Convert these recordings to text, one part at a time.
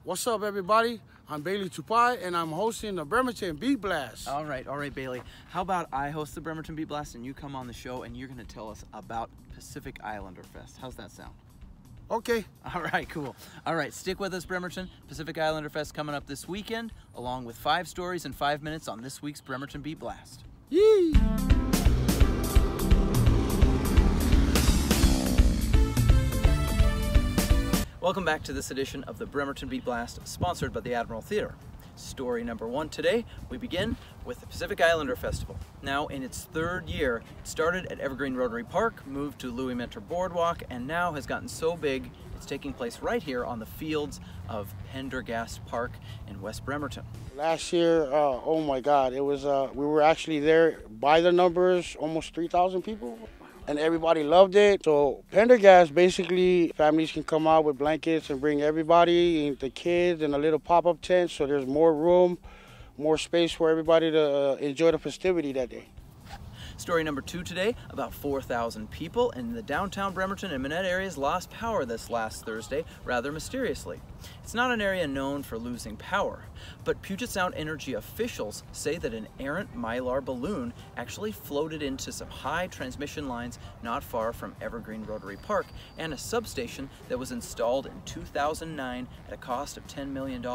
What's up, everybody? I'm Bailey Tupai, and I'm hosting the Bremerton Beat Blast. All right, Bailey. How about I host the Bremerton Beat Blast and you come on the show and you're going to tell us about Pacific Islander Fest. How's that sound? Okay. All right, cool. All right, stick with us, Bremerton. Pacific Islander Fest coming up this weekend, along with 5 stories in 5 minutes on this week's Bremerton Beat Blast. Yee! Welcome back to this edition of the Bremerton Beat Blast, sponsored by the Admiral Theater. Story number 1 today, we begin with the Pacific Islander Festival. Now in its 3rd year, it started at Evergreen Rotary Park, moved to Louis Mentor Boardwalk, and now has gotten so big, it's taking place right here on the fields of Pendergast Park in West Bremerton. Last year, oh my God, it was, we were actually there by the numbers, almost 3,000 people. And everybody loved it. So Pendergast, basically, families can come out with blankets and bring everybody, the kids, and a little pop-up tent, so there's more room, more space for everybody to enjoy the festivity that day. Story number 2 today, about 4,000 people in the downtown Bremerton and Manette areas lost power this last Thursday, rather mysteriously. It's not an area known for losing power, but Puget Sound Energy officials say that an errant Mylar balloon actually floated into some high transmission lines not far from Evergreen Rotary Park and a substation that was installed in 2009 at a cost of $10 million.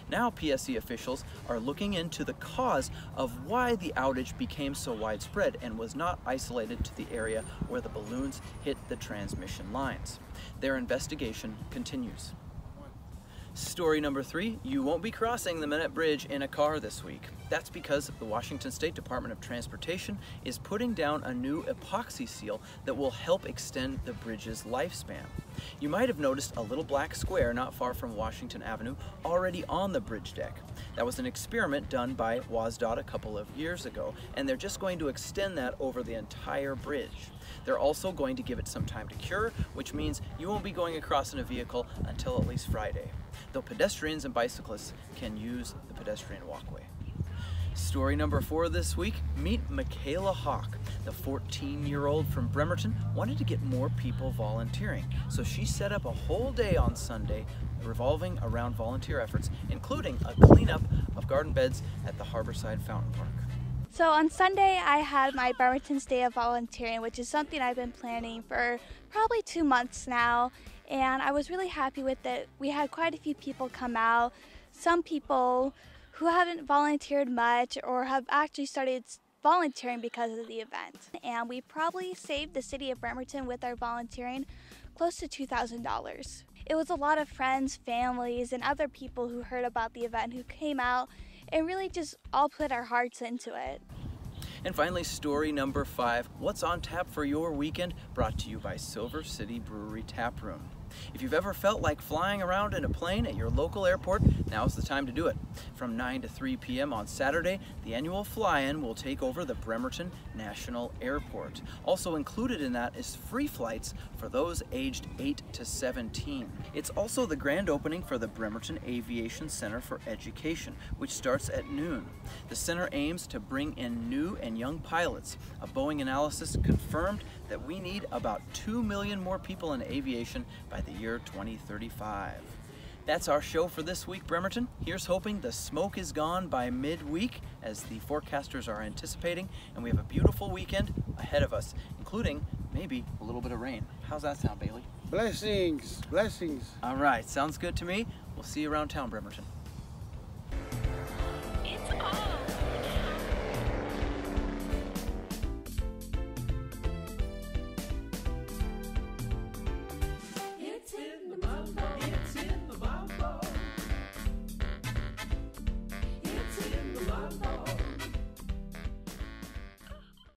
Now PSE officials are looking into the cause of why the outage became so widespread and was not isolated to the area where the balloons hit the transmission lines. Their investigation continues. Story number 3, you won't be crossing the Manette Bridge in a car this week. That's because the Washington State Department of Transportation is putting down a new epoxy seal that will help extend the bridge's lifespan. You might have noticed a little black square not far from Washington Avenue already on the bridge deck. That was an experiment done by WSDOT a couple of years ago, and they're just going to extend that over the entire bridge. They're also going to give it some time to cure, which means you won't be going across in a vehicle until at least Friday, though pedestrians and bicyclists can use the pedestrian walkway. Story number 4 this week, meet Mikayla Hawk. The 14-year-old from Bremerton wanted to get more people volunteering, so she set up a whole day on Sunday revolving around volunteer efforts, including a cleanup of garden beds at the Harborside Fountain Park. So on Sunday, I had my Bremerton's Day of Volunteering, which is something I've been planning for probably 2 months now, and I was really happy with it. We had quite a few people come out, some people who haven't volunteered much or have actually started volunteering because of the event. And we probably saved the city of Bremerton with our volunteering close to $2,000. It was a lot of friends, families, and other people who heard about the event who came out and really just all put our hearts into it. And finally, story number 5, what's on tap for your weekend, brought to you by Silver City Brewery Tap Room. If you've ever felt like flying around in a plane at your local airport, now's the time to do it. From 9 to 3 p.m. on Saturday, the annual fly-in will take over the Bremerton National Airport. Also included in that is free flights for those aged 8 to 17. It's also the grand opening for the Bremerton Aviation Center for Education, which starts at noon. The center aims to bring in new and young pilots. A Boeing analysis confirmed that we need about 2 million more people in aviation by the year 2035. That's our show for this week, Bremerton. Here's hoping the smoke is gone by midweek, as the forecasters are anticipating, and we have a beautiful weekend ahead of us, including maybe a little bit of rain. How's that sound, Bailey? Blessings, blessings. All right, sounds good to me. We'll see you around town, Bremerton.